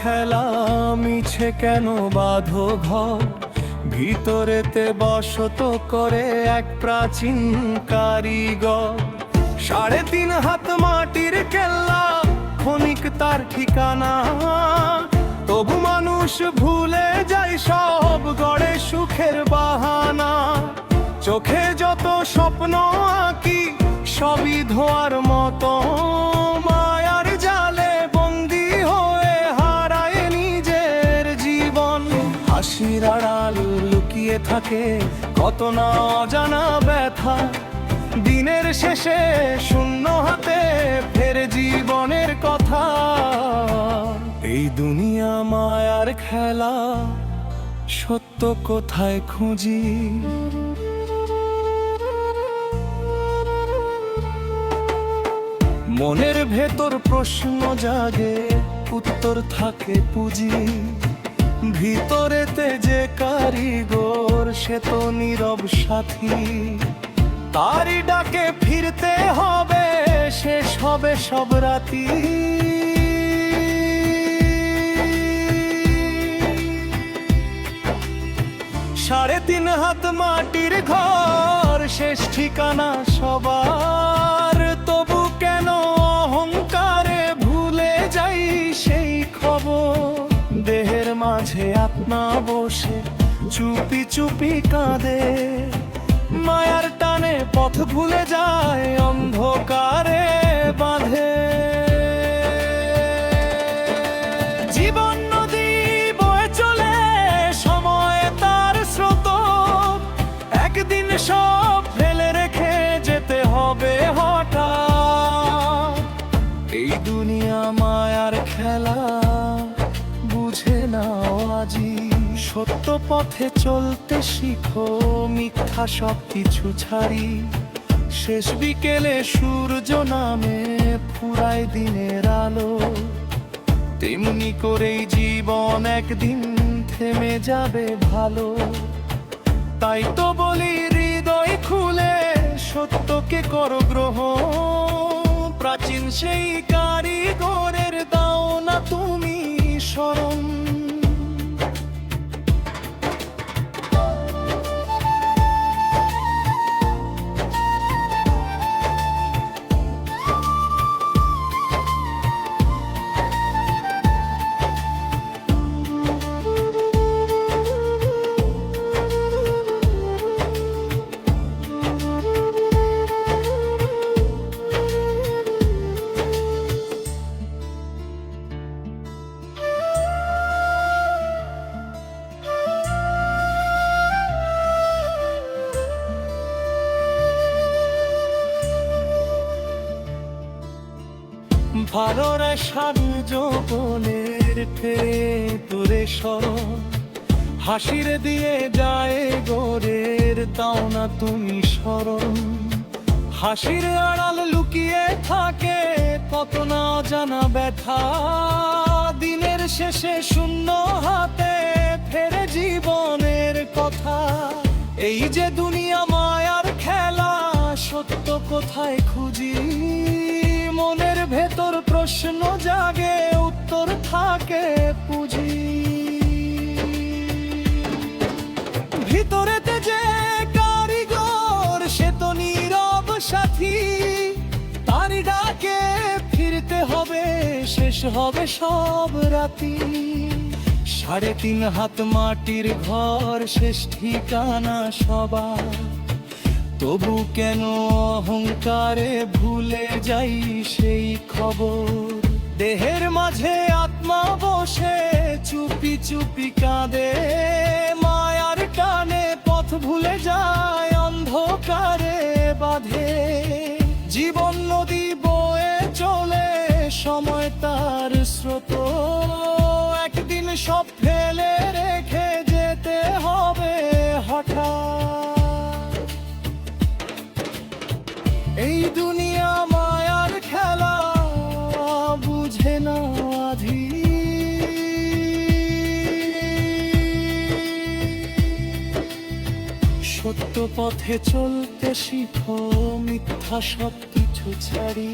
খেলা মিছে কেন বাঁধো ঘর, ভিতরেতে বসত করে এক প্রাচীন কারিগর। 3.5 হাত মাটির কেল্লা, ক্ষণিক তার ঠিকানা, তবু মানুষ ভুলে যায় সব, গড়ে সুখের বাহানা। চোখে যত স্বপ্ন আঁকি সবই ধোয়ার মতো, মায়ার জালে বন্দি হয়ে হারায় নিজের জীবন। হাসির আড়াল লুকিয়ে থাকে কত না অজানা ব্যথা, দিনের শেষে শূন্য হাতে ফেরে জীবনের কথা। এই দুনিয়া মায়ার খেলা, সত্য কোথায় খুঁজি? মনের ভেতর প্রশ্ন জাগে, উত্তর থাকে পুঁজি। ভিতরেতে যে কারিগর, সে তো নীরব সাথী, তারই ডাকে ফিরতে হবে, শেষ হবে সব রাতি। 3.5 হাত মাটির ঘর, শেষ ঠিকানা সবার, তবু কেন অহংকারে ভুলে যাই সেই খবর। দেহের মাঝে আত্মা বসে চুপি চুপি কাঁদে, মায়ার টানে পথ ভুলে যায়, অন্ধকারে বাঁধে। জীবন নদী বয়ে চলে, সময় তার স্রোত, একদিন সব ফেলে রেখে যেতে হবে হঠাৎ। এই দুনিয়া মায়ার খেলা, বুঝে নাও আজি। সত্য পথে চলতে শিখো, মিথ্যা সব কিছু ছাড়ি। শেষ বিকেলে সূর্য নামে, ফুরায় দিনের আলো, তেমনি করেই জীবন একদিন থেমে যাবে ভালো। তাই তো বলি হৃদয় খুলে সত্যকে করো গ্রহণ, প্রাচীন সেই কারিগরের দাও না তুমি শরণ। ভালোর সার যৌবনের ফেরে তোরে স্মরণ, হাসির দিয়ে যায় গোরের দাও না তুমি স্মরণ। হাসির আড়াল লুকিয়ে থাকে কত না জানা ব্যথা, দিনের শেষে শূন্য হাতে ফেরে জীবনের কথা। এই যে দুনিয়া মায়ার খেলা, সত্য কোথায় খুঁজি? মনের ভেতর প্রশ্ন জাগে, উত্তর থাকে পুঁজি। ভিতরেতে যে কারিগর, সে তো নীরব সাথী, তারই ডাকে ফিরতে হবে, শেষ হবে সব রাতি। 3.5 হাত মাটির ঘর, শেষ ঠিকানা সবার, তবু কেন অহংকারে ভুলে যাই সেই খবর। দেহের মাঝে আত্মা বসে চুপি চুপি কাঁদে, মায়ার টানে পথ ভুলে যায়, অন্ধকারে বাঁধে। জীবন নদী বয়ে চলে, সময় তার স্রোত, একদিন সব ফেলে রেখে যেতে হবে হঠাৎ। এই দুনিয়া মায়ার খেলা, বুঝে না আধি। সত্য পথে চলতে শিখো, মিথ্যা সব কিছু ছাড়ি।